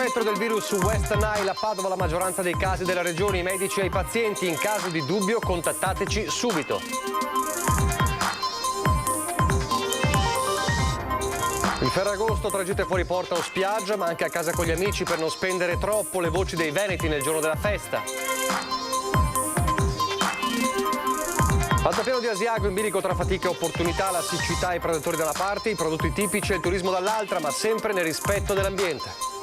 spettro del virus West Nile a Padova, la maggioranza dei casi della regione, i medici e i pazienti. In caso di dubbio contattateci subito. Il Ferragosto tra gite fuori porta o spiaggia, ma anche a casa con gli amici per non spendere troppo. Le voci dei veneti nel giorno della festa. Altopiano di Asiago in bilico tra fatica e opportunità, la siccità e i predatori da una parte, i prodotti tipici e il turismo dall'altra, ma sempre nel rispetto dell'ambiente.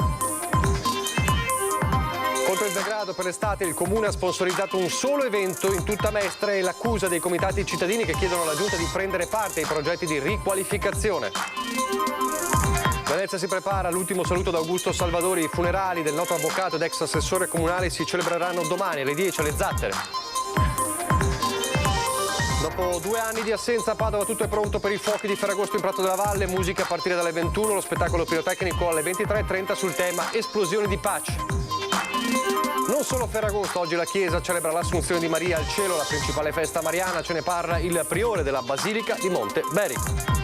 Contro il degrado per l'estate il Comune ha sponsorizzato un solo evento in tutta Mestre e l'accusa dei comitati cittadini che chiedono alla Giunta di prendere parte ai progetti di riqualificazione. Venezia si prepara all'ultimo saluto da Augusto Salvadori. I funerali del noto avvocato ed ex assessore comunale si celebreranno domani alle 10 alle Zattere. Dopo 2 anni di assenza a Padova tutto è pronto per i fuochi di Ferragosto in Prato della Valle, musica a partire dalle 21, lo spettacolo pirotecnico alle 23:30 sul tema esplosioni di pace. Non solo Ferragosto, oggi la Chiesa celebra l'Assunzione di Maria al cielo, la principale festa mariana, ce ne parla il priore della Basilica di Monte Berico.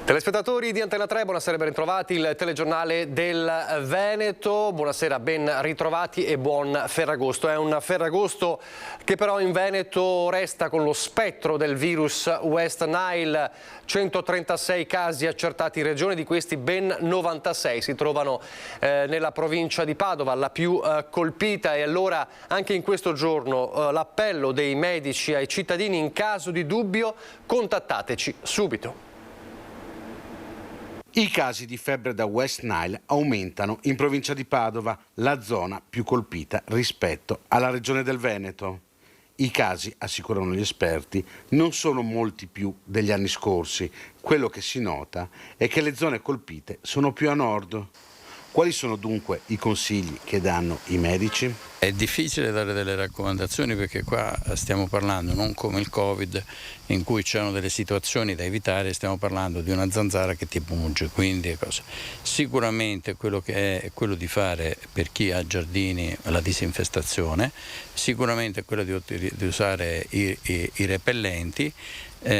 Telespettatori di Antena 3, buonasera e ben ritrovati, il telegiornale del Veneto, buonasera, ben ritrovati e buon Ferragosto. È un Ferragosto che però in Veneto resta con lo spettro del virus West Nile, 136 casi accertati in regione, di questi ben 96 si trovano nella provincia di Padova, la più colpita, e allora anche in questo giorno l'appello dei medici ai cittadini: in caso di dubbio contattateci subito. I casi di febbre da West Nile aumentano in provincia di Padova, la zona più colpita rispetto alla regione del Veneto. I casi, assicurano gli esperti, non sono molti più degli anni scorsi. Quello che si nota è che le zone colpite sono più a nord. Quali sono dunque i consigli che danno i medici? È difficile dare delle raccomandazioni perché qua stiamo parlando non come il Covid in cui c'erano delle situazioni da evitare, stiamo parlando di una zanzara che ti punge, quindi sicuramente quello che è quello di fare per chi ha giardini la disinfestazione, sicuramente quello di usare i repellenti.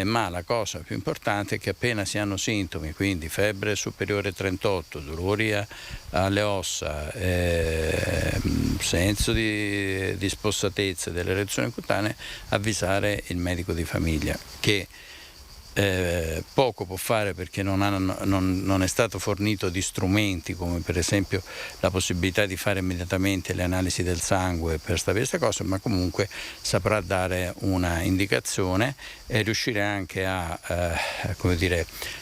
Ma la cosa più importante è che appena si hanno sintomi, quindi febbre superiore a 38, dolori alle ossa, senso di spossatezza delle reazioni cutanee, avvisare il medico di famiglia che poco può fare perché non è stato fornito di strumenti come per esempio la possibilità di fare immediatamente le analisi del sangue per sapere queste cose, ma comunque saprà dare una indicazione e riuscire anche a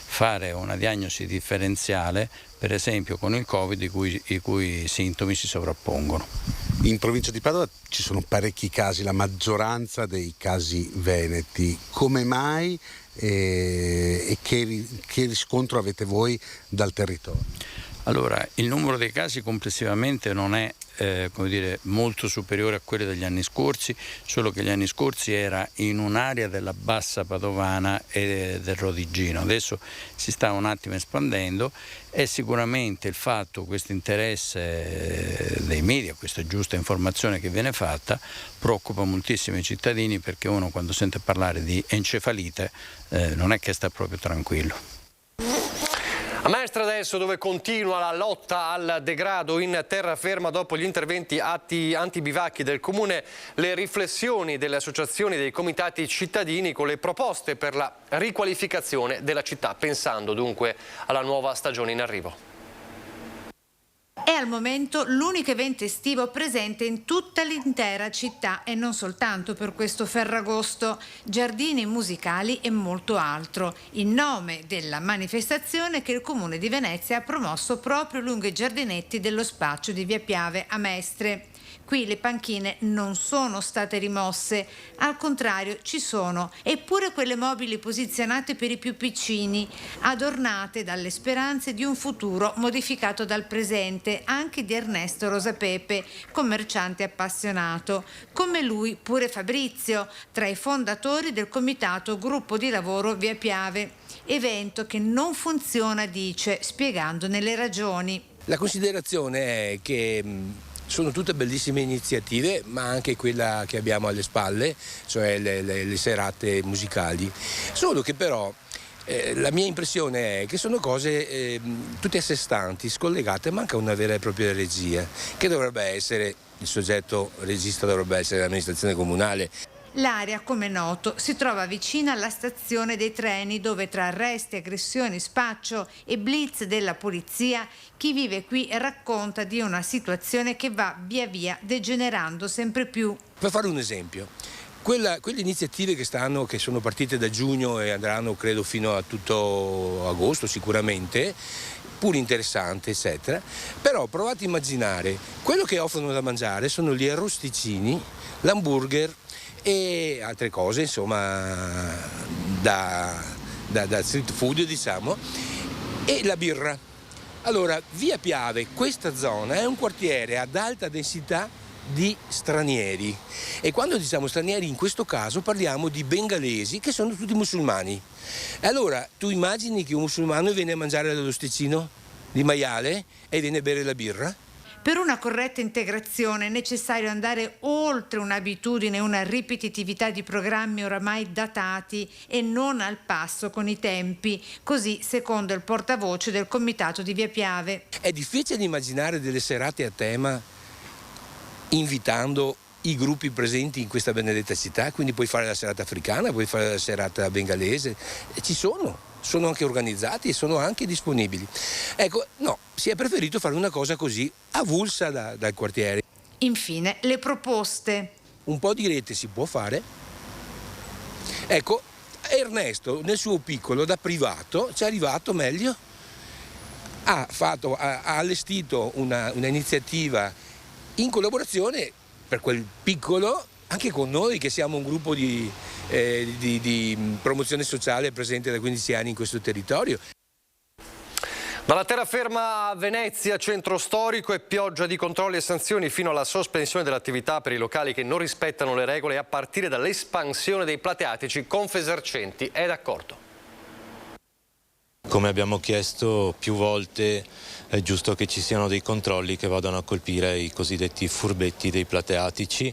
fare una diagnosi differenziale, per esempio con il Covid i cui sintomi si sovrappongono. In provincia di Padova ci sono parecchi casi, la maggioranza dei casi veneti. Come mai e che riscontro avete voi dal territorio? Allora, il numero dei casi complessivamente non è molto superiore a quelli degli anni scorsi, solo che gli anni scorsi era in un'area della bassa padovana e del Rodigino. Adesso si sta un attimo espandendo e sicuramente il fatto, questo interesse dei media, questa giusta informazione che viene fatta, preoccupa moltissimo i cittadini, perché uno quando sente parlare di encefalite non è che sta proprio tranquillo. A Mestre adesso, dove continua la lotta al degrado in terraferma dopo gli interventi antibivacchi del Comune, le riflessioni delle associazioni, dei comitati cittadini con le proposte per la riqualificazione della città, pensando dunque alla nuova stagione in arrivo. È al momento l'unico evento estivo presente in tutta l'intera città e non soltanto per questo Ferragosto, giardini musicali e molto altro, in nome della manifestazione che il Comune di Venezia ha promosso proprio lungo i giardinetti dello spaccio di Via Piave a Mestre. Qui le panchine non sono state rimosse, al contrario ci sono, eppure quelle mobili posizionate per i più piccini, adornate dalle speranze di un futuro modificato dal presente, anche di Ernesto Rosapepe, commerciante appassionato. Come lui pure Fabrizio, tra i fondatori del comitato Gruppo di Lavoro Via Piave, evento che non funziona, dice, spiegandone le ragioni. La considerazione è che sono tutte bellissime iniziative, ma anche quella che abbiamo alle spalle, cioè le serate musicali. Solo che però La mia impressione è che sono cose tutte a sé stanti, scollegate, manca una vera e propria regia, che dovrebbe essere, il soggetto regista dovrebbe essere l'amministrazione comunale. L'area, come noto, si trova vicina alla stazione dei treni dove tra arresti, aggressioni, spaccio e blitz della polizia chi vive qui racconta di una situazione che va via via degenerando sempre più. Per fare un esempio, quelle iniziative che sono partite da giugno e andranno credo fino a tutto agosto sicuramente, pur interessante eccetera, però provate a immaginare quello che offrono da mangiare sono gli arrosticini, l'hamburger e altre cose, insomma, da street food, diciamo, e la birra. Allora, via Piave, questa zona è un quartiere ad alta densità di stranieri, e quando diciamo stranieri in questo caso parliamo di bengalesi che sono tutti musulmani. Allora, tu immagini che un musulmano viene a mangiare l'arrosticino di maiale e viene a bere la birra? Per una corretta integrazione è necessario andare oltre un'abitudine, una ripetitività di programmi oramai datati e non al passo con i tempi, così secondo il portavoce del comitato di Via Piave. È difficile immaginare delle serate a tema invitando i gruppi presenti in questa benedetta città, quindi puoi fare la serata africana, puoi fare la serata bengalese, e ci sono anche organizzati e sono anche disponibili. Ecco, no, si è preferito fare una cosa così avulsa dal quartiere. Infine, le proposte. Un po' di rete si può fare. Ecco, Ernesto nel suo piccolo da privato ci è arrivato meglio, ha allestito un'iniziativa in collaborazione per quel piccolo anche con noi che siamo un gruppo di promozione sociale presente da 15 anni in questo territorio. Dalla terraferma a Venezia, centro storico, e pioggia di controlli e sanzioni fino alla sospensione dell'attività per i locali che non rispettano le regole, a partire dall'espansione dei plateatici. Confesercenti è d'accordo. Come abbiamo chiesto più volte, è giusto che ci siano dei controlli che vadano a colpire i cosiddetti furbetti dei plateatici,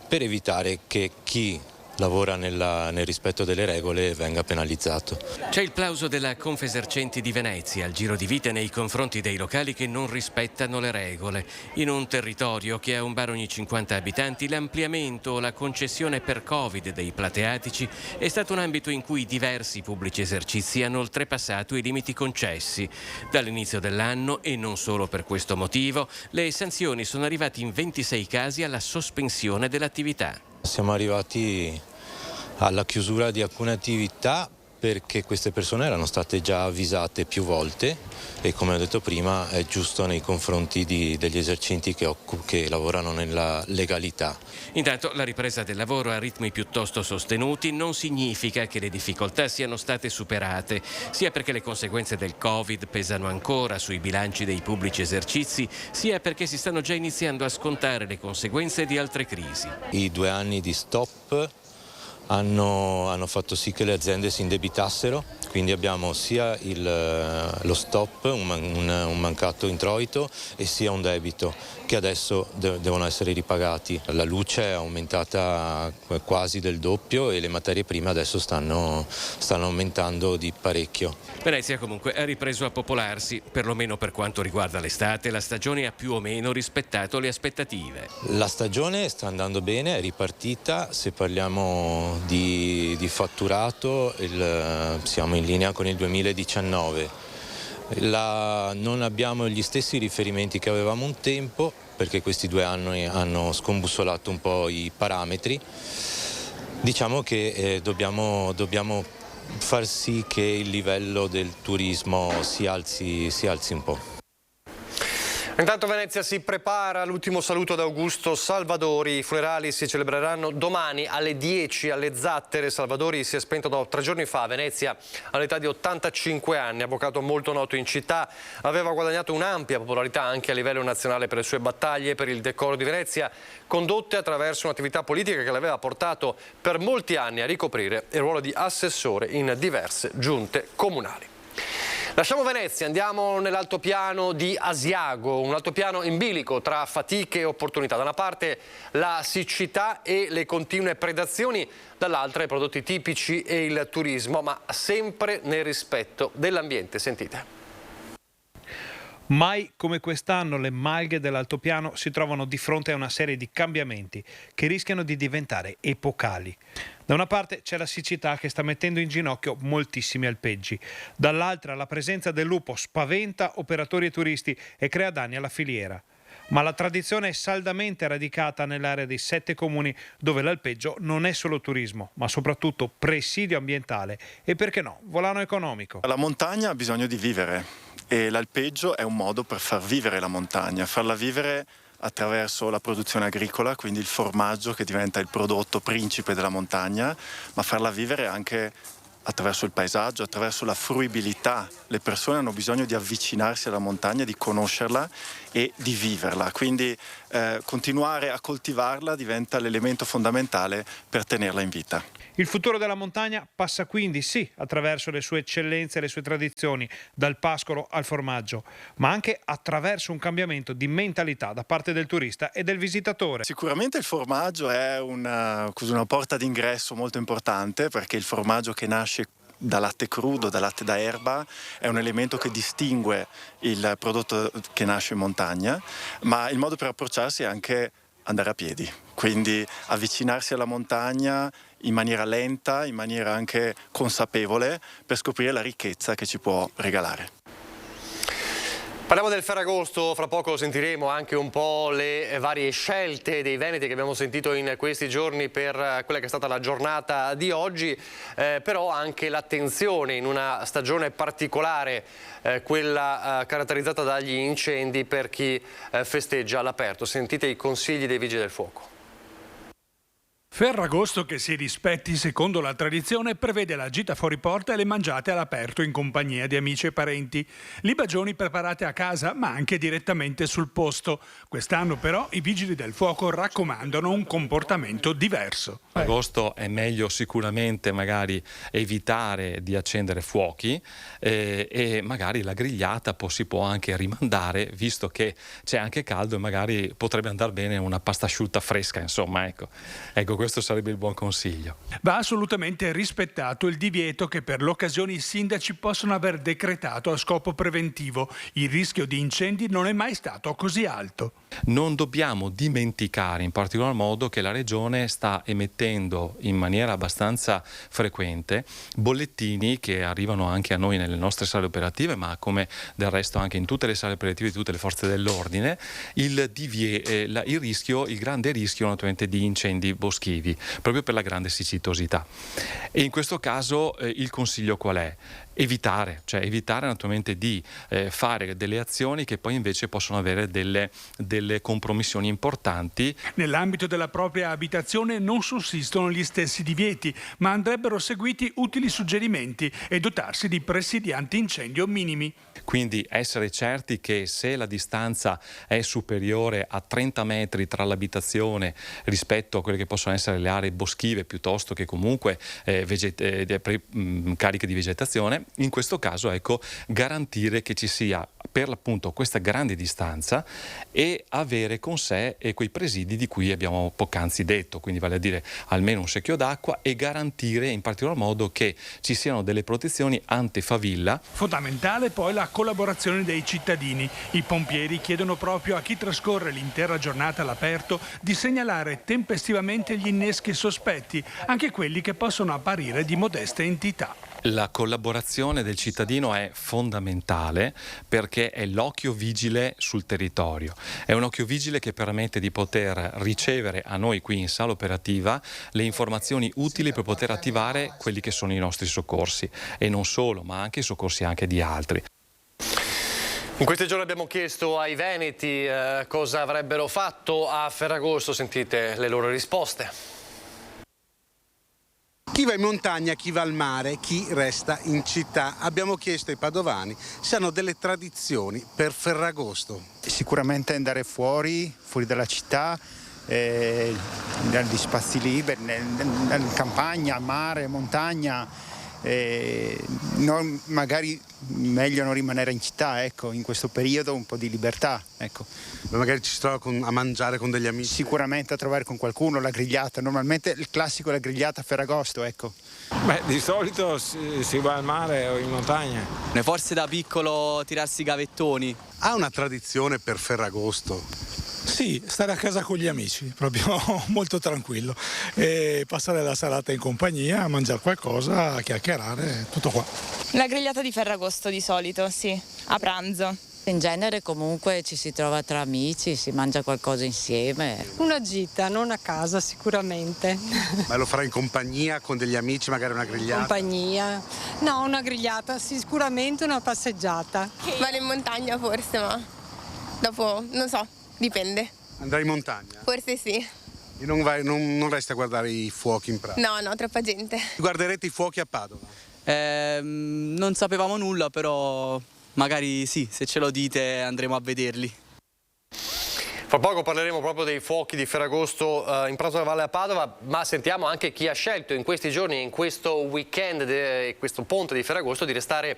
per evitare che chi lavora nel rispetto delle regole venga penalizzato. C'è il plauso della Confesercenti di Venezia al giro di vite nei confronti dei locali che non rispettano le regole. In un territorio che ha un bar ogni 50 abitanti, l'ampliamento o la concessione per Covid dei plateatici è stato un ambito in cui diversi pubblici esercizi hanno oltrepassato i limiti concessi. Dall'inizio dell'anno, e non solo per questo motivo, le sanzioni sono arrivate in 26 casi alla sospensione dell'attività. Siamo arrivati alla chiusura di alcune attività perché queste persone erano state già avvisate più volte e, come ho detto prima, è giusto nei confronti degli esercenti che lavorano nella legalità. Intanto la ripresa del lavoro a ritmi piuttosto sostenuti non significa che le difficoltà siano state superate, sia perché le conseguenze del Covid pesano ancora sui bilanci dei pubblici esercizi, sia perché si stanno già iniziando a scontare le conseguenze di altre crisi. I 2 anni di stop hanno fatto sì che le aziende si indebitassero, quindi abbiamo sia lo stop, un mancato introito, e sia un debito che adesso devono essere ripagati. La luce è aumentata quasi del doppio e le materie prime adesso stanno aumentando di parecchio. Venezia comunque ha ripreso a popolarsi, perlomeno per quanto riguarda l'estate. La stagione ha più o meno rispettato le aspettative. La stagione sta andando bene, è ripartita. Se parliamo di fatturato, siamo in linea con il 2019. Non abbiamo gli stessi riferimenti che avevamo un tempo, perché questi 2 anni hanno scombussolato un po' i parametri. Diciamo che dobbiamo far sì che il livello del turismo si alzi un po'. Intanto Venezia si prepara all'ultimo saluto ad Augusto Salvadori. I funerali si celebreranno domani alle 10 alle Zattere. Salvadori si è spento 3 giorni fa a Venezia all'età di 85 anni, avvocato molto noto in città. Aveva guadagnato un'ampia popolarità anche a livello nazionale per le sue battaglie per il decoro di Venezia, condotte attraverso un'attività politica che l'aveva portato per molti anni a ricoprire il ruolo di assessore in diverse giunte comunali. Lasciamo Venezia, andiamo nell'altopiano di Asiago, un altopiano in bilico tra fatiche e opportunità. Da una parte la siccità e le continue predazioni, dall'altra i prodotti tipici e il turismo, ma sempre nel rispetto dell'ambiente. Sentite. Mai come quest'anno le malghe dell'altopiano si trovano di fronte a una serie di cambiamenti che rischiano di diventare epocali. Da una parte c'è la siccità che sta mettendo in ginocchio moltissimi alpeggi, dall'altra la presenza del lupo spaventa operatori e turisti e crea danni alla filiera. Ma la tradizione è saldamente radicata nell'area dei 7 comuni dove l'alpeggio non è solo turismo, ma soprattutto presidio ambientale e, perché no, volano economico. La montagna ha bisogno di vivere e l'alpeggio è un modo per far vivere la montagna, farla vivere attraverso la produzione agricola, quindi il formaggio che diventa il prodotto principe della montagna, ma farla vivere anche attraverso il paesaggio, attraverso la fruibilità. Le persone hanno bisogno di avvicinarsi alla montagna, di conoscerla e di viverla, quindi continuare a coltivarla diventa l'elemento fondamentale per tenerla in vita. Il futuro della montagna passa quindi sì attraverso le sue eccellenze e le sue tradizioni, dal pascolo al formaggio, ma anche attraverso un cambiamento di mentalità da parte del turista e del visitatore. Sicuramente il formaggio è una porta d'ingresso molto importante, perché il formaggio che nasce da latte crudo, da latte da erba, è un elemento che distingue il prodotto che nasce in montagna, ma il modo per approcciarsi è anche andare a piedi, quindi avvicinarsi alla montagna in maniera lenta, in maniera anche consapevole, per scoprire la ricchezza che ci può regalare. Parliamo del Ferragosto, fra poco sentiremo anche un po' le varie scelte dei veneti che abbiamo sentito in questi giorni per quella che è stata la giornata di oggi, però anche l'attenzione in una stagione particolare, quella caratterizzata dagli incendi per chi festeggia all'aperto. Sentite i consigli dei Vigili del Fuoco. Ferragosto che si rispetti secondo la tradizione prevede la gita fuori porta e le mangiate all'aperto in compagnia di amici e parenti. Libagioni preparate a casa ma anche direttamente sul posto. Quest'anno però i Vigili del Fuoco raccomandano un comportamento diverso. Agosto è meglio sicuramente magari evitare di accendere fuochi e magari la grigliata si può anche rimandare, visto che c'è anche caldo e magari potrebbe andare bene una pasta asciutta fresca, insomma, ecco questo sarebbe il buon consiglio. Va assolutamente rispettato il divieto che per l'occasione i sindaci possono aver decretato a scopo preventivo. Il rischio di incendi non è mai stato così alto. Non dobbiamo dimenticare in particolar modo che la Regione sta emettendo in maniera abbastanza frequente bollettini che arrivano anche a noi nelle nostre sale operative, ma come del resto anche in tutte le sale operative di tutte le forze dell'ordine, il grande rischio naturalmente di incendi boschivi, proprio per la grande siccitosità. E in questo caso il consiglio qual è? Evitare naturalmente di fare delle azioni che poi invece possono avere delle compromissioni importanti. Nell'ambito della propria abitazione non sussistono gli stessi divieti, ma andrebbero seguiti utili suggerimenti e dotarsi di presidi antincendio minimi. Quindi essere certi che se la distanza è superiore a 30 metri tra l'abitazione rispetto a quelle che possono essere le aree boschive piuttosto che comunque cariche di vegetazione, in questo caso garantire che ci sia per l'appunto questa grande distanza e avere con sé quei presidi di cui abbiamo poc'anzi detto, quindi vale a dire almeno un secchio d'acqua e garantire in particolar modo che ci siano delle protezioni antifavilla. Fondamentale poi la collaborazione dei cittadini. I pompieri chiedono proprio a chi trascorre l'intera giornata all'aperto di segnalare tempestivamente gli inneschi sospetti, anche quelli che possono apparire di modeste entità. La collaborazione del cittadino è fondamentale perché è l'occhio vigile sul territorio. È un occhio vigile che permette di poter ricevere a noi qui in sala operativa le informazioni utili per poter attivare quelli che sono i nostri soccorsi e non solo, ma anche i soccorsi anche di altri. In questi giorni abbiamo chiesto ai veneti cosa avrebbero fatto a Ferragosto, sentite le loro risposte. Chi va in montagna, chi va al mare, chi resta in città. Abbiamo chiesto ai padovani se hanno delle tradizioni per Ferragosto. Sicuramente andare fuori dalla città, negli spazi liberi, in campagna, mare, montagna, magari meglio non rimanere in città, ecco, in questo periodo un po' di libertà, ecco. Magari ci si trova a mangiare con degli amici. Sicuramente a trovare con qualcuno, la grigliata, normalmente il classico è la grigliata a Ferragosto, ecco. Beh, di solito si va al mare o in montagna. Forse da piccolo tirarsi i gavettoni. Ha una tradizione per Ferragosto? Sì, stare a casa con gli amici, proprio molto tranquillo, e passare la serata in compagnia, a mangiare qualcosa, a chiacchierare, tutto qua. La grigliata di Ferragosto di solito, sì, a pranzo. In genere comunque ci si trova tra amici, si mangia qualcosa insieme. Una gita, non a casa sicuramente. Ma lo farà in compagnia con degli amici, magari una grigliata? Compagnia? No, una grigliata, sicuramente una passeggiata. Vado in montagna forse, ma dopo non so, dipende. Andrai in montagna? Forse sì. E non resti a guardare i fuochi in prato? No, troppa gente. Guarderete i fuochi a Padova? Non sapevamo nulla, però magari sì, se ce lo dite andremo a vederli. Fra poco parleremo proprio dei fuochi di Ferragosto in Prato della Valle a Padova, ma sentiamo anche chi ha scelto in questi giorni, in questo weekend, questo ponte di Ferragosto, di restare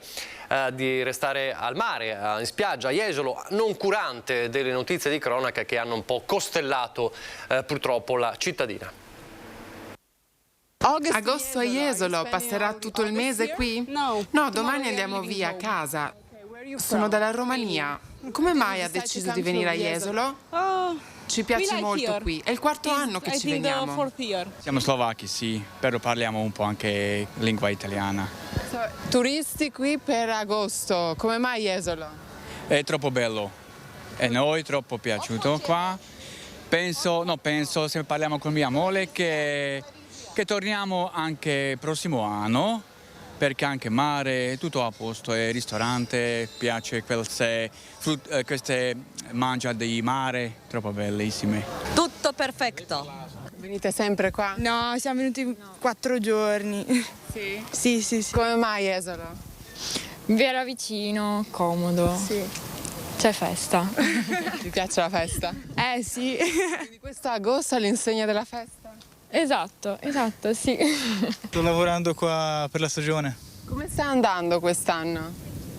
al mare, in spiaggia, a Jesolo, noncurante delle notizie di cronaca che hanno un po' costellato purtroppo la cittadina. Agosto a Jesolo, passerà tutto il mese qui? No, domani andiamo via a casa. Sono dalla Romania. Come mai ha deciso di venire a Jesolo? Ci piace molto qui, è il quarto anno che ci veniamo. Siamo slovacchi, sì, però parliamo un po' anche lingua italiana. Turisti qui per agosto, come mai Jesolo? È troppo bello e noi troppo piaciuto qua. Penso, se parliamo con mia moglie che torniamo anche prossimo anno, perché anche mare, tutto a posto, e ristorante, piace queste mangia di mare, troppo bellissime. Tutto perfetto. Venite sempre qua? No, siamo venuti 4 giorni. Sì? Sì. Come mai Jesolo? Vi era vicino, comodo. Sì. C'è festa. Ti piace la festa? Sì. Quindi questo agosto è all'insegna della festa? Esatto, sì. Sto lavorando qua per la stagione. Come sta andando quest'anno?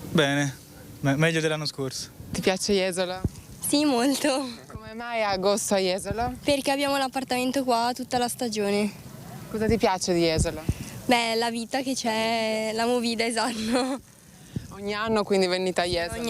Bene, meglio dell'anno scorso. Ti piace Jesolo? Sì, molto. Come mai agosto a Jesolo? Perché abbiamo l'appartamento qua tutta la stagione. Cosa ti piace di Jesolo? Beh, la vita che c'è, la movida, esatto. Ogni anno quindi venite a Jesolo?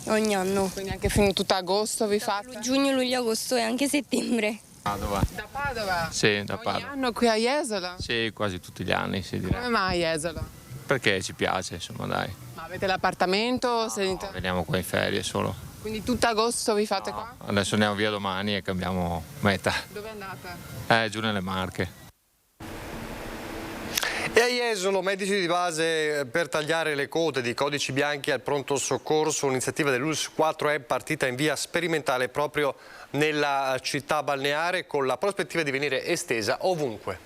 Ogni anno. Quindi anche fino a tutto agosto vi fate? Giugno, luglio, agosto e anche settembre. Padova. Da Padova? Sì, da Padova. Ogni anno qui a Jesolo? Sì, quasi tutti gli anni, si dirà. Come mai Jesolo? Perché ci piace, insomma, dai. Ma avete l'appartamento? Veniamo qua in ferie solo. Quindi tutto agosto vi fate qua? Adesso andiamo via domani e cambiamo meta. Dove andate? Giù nelle Marche. E a Jesolo, medici di base per tagliare le code di codici bianchi al pronto soccorso, un'iniziativa dell'ULSS 4 è partita in via sperimentale proprio nella città balneare con la prospettiva di venire estesa ovunque.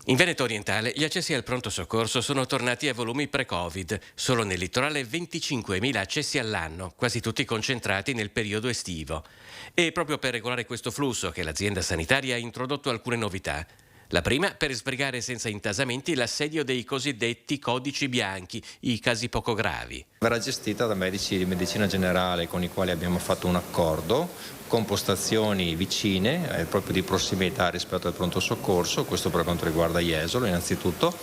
In Veneto orientale gli accessi al pronto soccorso sono tornati a volumi pre-Covid. Solo nel litorale 25.000 accessi all'anno, quasi tutti concentrati nel periodo estivo. E proprio per regolare questo flusso che l'azienda sanitaria ha introdotto alcune novità. La prima per sbrigare senza intasamenti l'assedio dei cosiddetti codici bianchi, i casi poco gravi. Verrà gestita da medici di medicina generale con i quali abbiamo fatto un accordo con postazioni vicine, proprio di prossimità rispetto al pronto soccorso, questo per quanto riguarda Jesolo innanzitutto,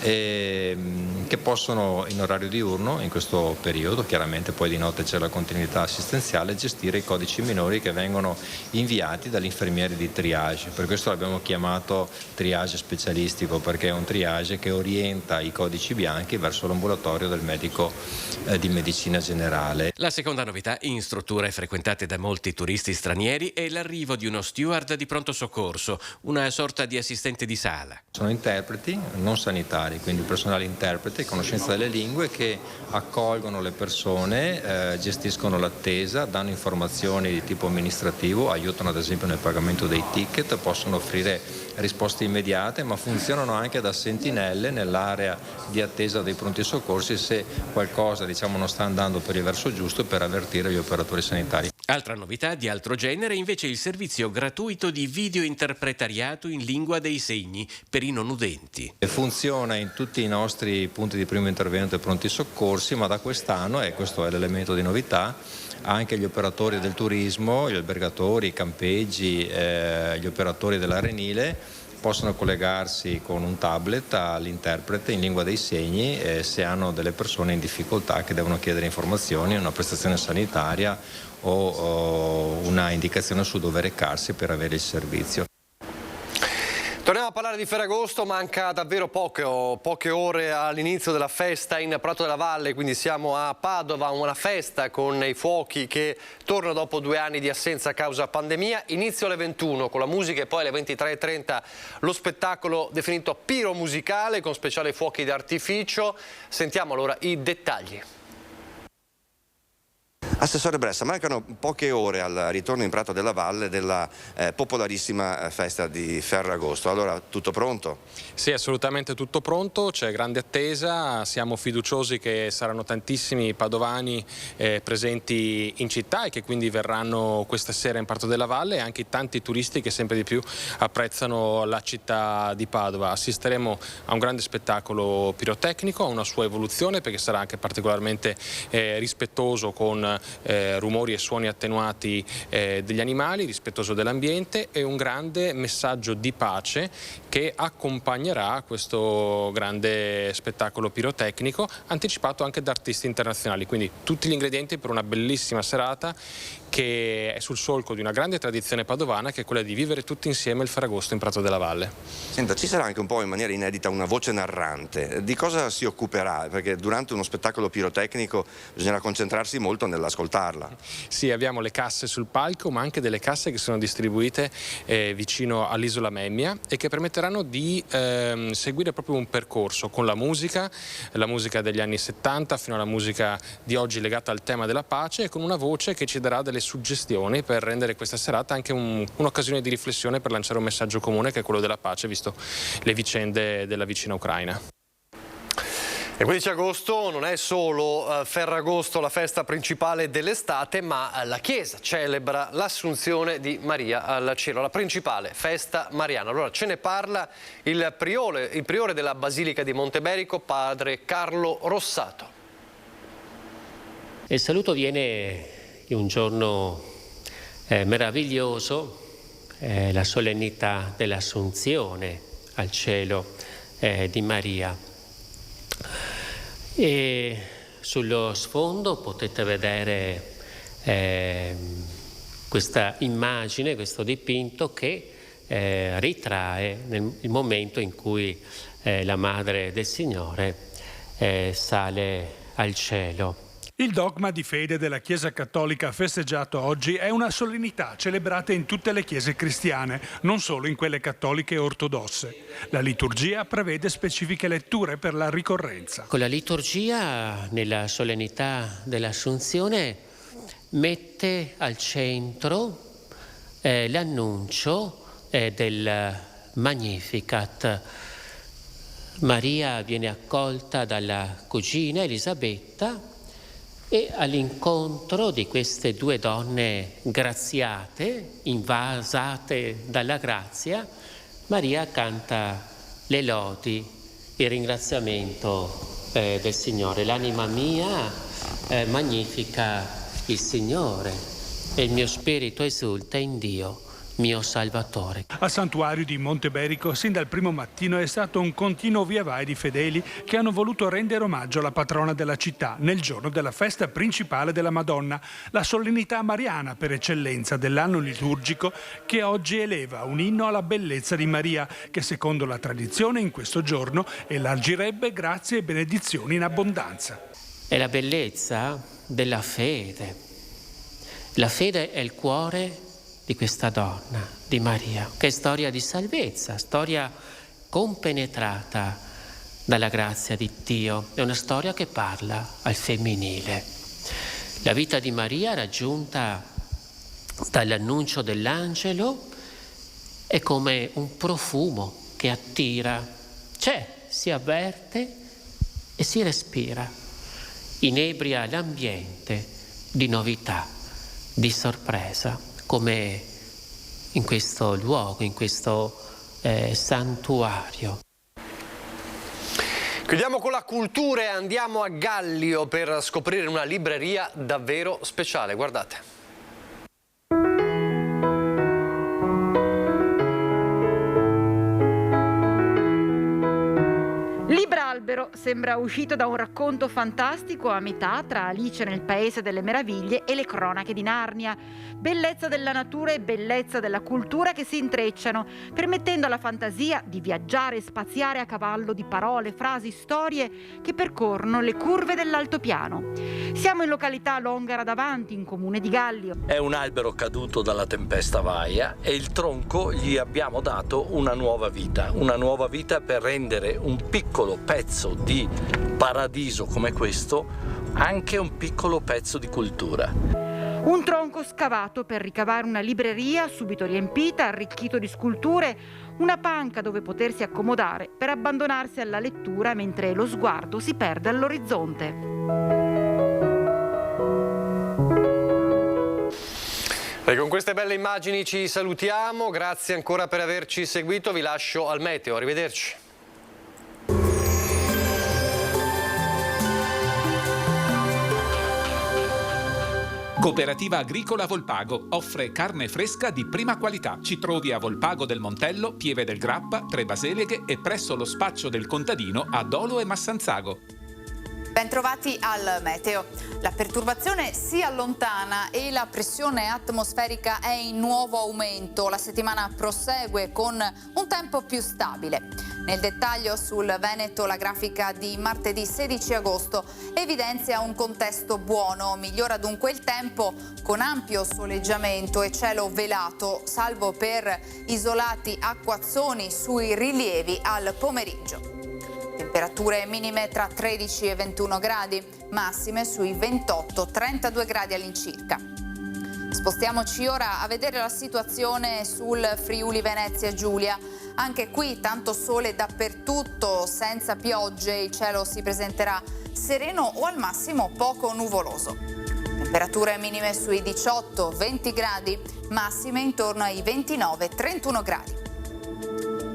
che possono in orario diurno, in questo periodo, chiaramente poi di notte c'è la continuità assistenziale, gestire i codici minori che vengono inviati dagli infermieri di triage. Per questo l'abbiamo chiamato triage specialistico, perché è un triage che orienta i codici bianchi verso l'ambulatorio del medico di medicina generale. La seconda novità in strutture frequentate da molti turisti stranieri è l'arrivo di uno steward di pronto soccorso, una sorta di assistente di sala. Sono interpreti non sanitari, quindi personale interprete, conoscenza delle lingue, che accolgono le persone, gestiscono l'attesa, danno informazioni di tipo amministrativo, aiutano ad esempio nel pagamento dei ticket, possono offrire risposte immediate, ma funzionano anche da sentinelle nell'area di attesa dei pronti soccorsi se qualcosa non sta andando per il verso giusto, per avvertire gli operatori sanitari. Altra novità di altro genere è invece il servizio gratuito di videointerpretariato in lingua dei segni per i non udenti. Funziona in tutti i nostri punti di primo intervento e pronti soccorsi, ma da quest'anno, e questo è l'elemento di novità, anche gli operatori del turismo, gli albergatori, i campeggi, gli operatori dell'arenile possono collegarsi con un tablet all'interprete in lingua dei segni se hanno delle persone in difficoltà che devono chiedere informazioni, una prestazione sanitaria o una indicazione su dove recarsi per avere il servizio. Torniamo a parlare di Ferragosto, manca davvero poche ore all'inizio della festa in Prato della Valle, quindi siamo a Padova, una festa con i fuochi che torna dopo 2 anni di assenza a causa pandemia. Inizio alle 21 con la musica e poi alle 23:30 lo spettacolo definito piromusicale con speciali fuochi d'artificio. Sentiamo allora i dettagli. Assessore Bressa, mancano poche ore al ritorno in Prato della Valle della popolarissima festa di Ferragosto. Allora, tutto pronto? Sì, assolutamente tutto pronto, c'è grande attesa, siamo fiduciosi che saranno tantissimi padovani presenti in città e che quindi verranno questa sera in Prato della Valle, e anche tanti turisti che sempre di più apprezzano la città di Padova. Assisteremo a un grande spettacolo pirotecnico, a una sua evoluzione, perché sarà anche particolarmente rispettoso con rumori e suoni attenuati degli animali, rispettoso dell'ambiente, e un grande messaggio di pace che accompagnerà questo grande spettacolo pirotecnico, anticipato anche da artisti internazionali. Quindi tutti gli ingredienti per una bellissima serata che è sul solco di una grande tradizione padovana, che è quella di vivere tutti insieme il Ferragosto in Prato della Valle. Senta, ci sarà anche un po' in maniera inedita una voce narrante. Di cosa si occuperà? Perché durante uno spettacolo pirotecnico bisognerà concentrarsi molto nell'ascoltarla. Sì, abbiamo le casse sul palco, ma anche delle casse che sono distribuite vicino all'isola Memmia e che permetteranno di seguire proprio un percorso con la musica degli anni 70 fino alla musica di oggi legata al tema della pace, e con una voce che ci darà delle suggestioni per rendere questa serata anche un'occasione di riflessione, per lanciare un messaggio comune che è quello della pace, visto le vicende della vicina Ucraina. Il 15 agosto non è solo Ferragosto la festa principale dell'estate, ma la Chiesa celebra l'Assunzione di Maria al cielo, la principale festa mariana. Allora ce ne parla il priore della Basilica di Monteberico, padre Carlo Rossato. Il saluto viene in un giorno meraviglioso, la solennità dell'Assunzione al cielo di Maria. E sullo sfondo potete vedere questa immagine, questo dipinto che ritrae il momento in cui la Madre del Signore sale al cielo. Il dogma di fede della Chiesa Cattolica festeggiato oggi è una solennità celebrata in tutte le chiese cristiane, non solo in quelle cattoliche e ortodosse. La liturgia prevede specifiche letture per la ricorrenza. Con la liturgia, nella solennità dell'Assunzione, mette al centro l'annuncio del Magnificat. Maria viene accolta dalla cugina Elisabetta, e all'incontro di queste 2 donne graziate, invasate dalla grazia, Maria canta le lodi, il ringraziamento del Signore. L'anima mia magnifica il Signore e il mio spirito esulta in Dio, mio Salvatore. Al santuario di Monteberico, sin dal primo mattino, è stato un continuo via vai di fedeli che hanno voluto rendere omaggio alla patrona della città nel giorno della festa principale della Madonna, la solennità mariana per eccellenza dell'anno liturgico, che oggi eleva un inno alla bellezza di Maria, che secondo la tradizione in questo giorno elargirebbe grazie e benedizioni in abbondanza. È la bellezza della fede. La fede è il cuore di questa donna, di Maria, che è storia di salvezza, storia compenetrata dalla grazia di Dio. È una storia che parla al femminile. La vita di Maria, raggiunta dall'annuncio dell'angelo, è come un profumo che attira. Si avverte e si respira. Inebria l'ambiente di novità. di sorpresa, come in questo luogo, in questo santuario. Chiudiamo con la cultura e andiamo a Gallio per scoprire una libreria davvero speciale. Guardate. Libralbero sembra uscito da un racconto fantastico a metà tra Alice nel Paese delle Meraviglie e le cronache di Narnia. Bellezza della natura e bellezza della cultura che si intrecciano, permettendo alla fantasia di viaggiare e spaziare a cavallo di parole, frasi, storie che percorrono le curve dell'altopiano. Siamo in località Longara Davanti, in comune di Gallio. È un albero caduto dalla tempesta Vaia e il tronco gli abbiamo dato una nuova vita per rendere un piccolo pezzo di paradiso come questo anche un piccolo pezzo di cultura. Un tronco scavato per ricavare una libreria subito riempita, arricchito di sculture, una panca dove potersi accomodare per abbandonarsi alla lettura mentre lo sguardo si perde all'orizzonte. E con queste belle immagini ci salutiamo, grazie ancora per averci seguito, vi lascio al meteo, arrivederci. Cooperativa Agricola Volpago offre carne fresca di prima qualità. Ci trovi a Volpago del Montello, Pieve del Grappa, Tre Baseleghe e presso lo spaccio del contadino a Dolo e Massanzago. Bentrovati al meteo. La perturbazione si allontana e la pressione atmosferica è in nuovo aumento. La settimana prosegue con un tempo più stabile. Nel dettaglio sul Veneto la grafica di martedì 16 agosto evidenzia un contesto buono. Migliora dunque il tempo con ampio soleggiamento e cielo velato, salvo per isolati acquazzoni sui rilievi al pomeriggio. Temperature minime tra 13 e 21 gradi, massime sui 28-32 gradi all'incirca. Spostiamoci ora a vedere la situazione sul Friuli Venezia Giulia. Anche qui tanto sole dappertutto, senza piogge, il cielo si presenterà sereno o al massimo poco nuvoloso. Temperature minime sui 18-20 gradi, massime intorno ai 29-31 gradi.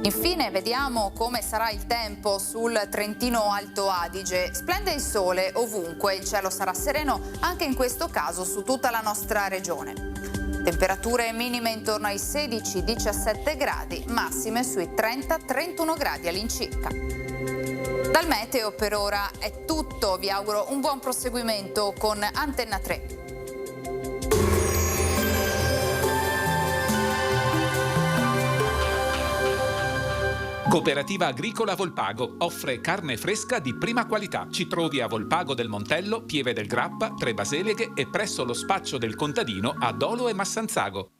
Infine vediamo come sarà il tempo sul Trentino Alto Adige. Splende il sole ovunque, il cielo sarà sereno anche in questo caso su tutta la nostra regione. Temperature minime intorno ai 16-17 gradi, massime sui 30-31 gradi all'incirca. Dal meteo per ora è tutto, vi auguro un buon proseguimento con Antenna 3. Cooperativa Agricola Volpago offre carne fresca di prima qualità. Ci trovi a Volpago del Montello, Pieve del Grappa, Tre Baseleghe e presso lo spaccio del contadino a Dolo e Massanzago.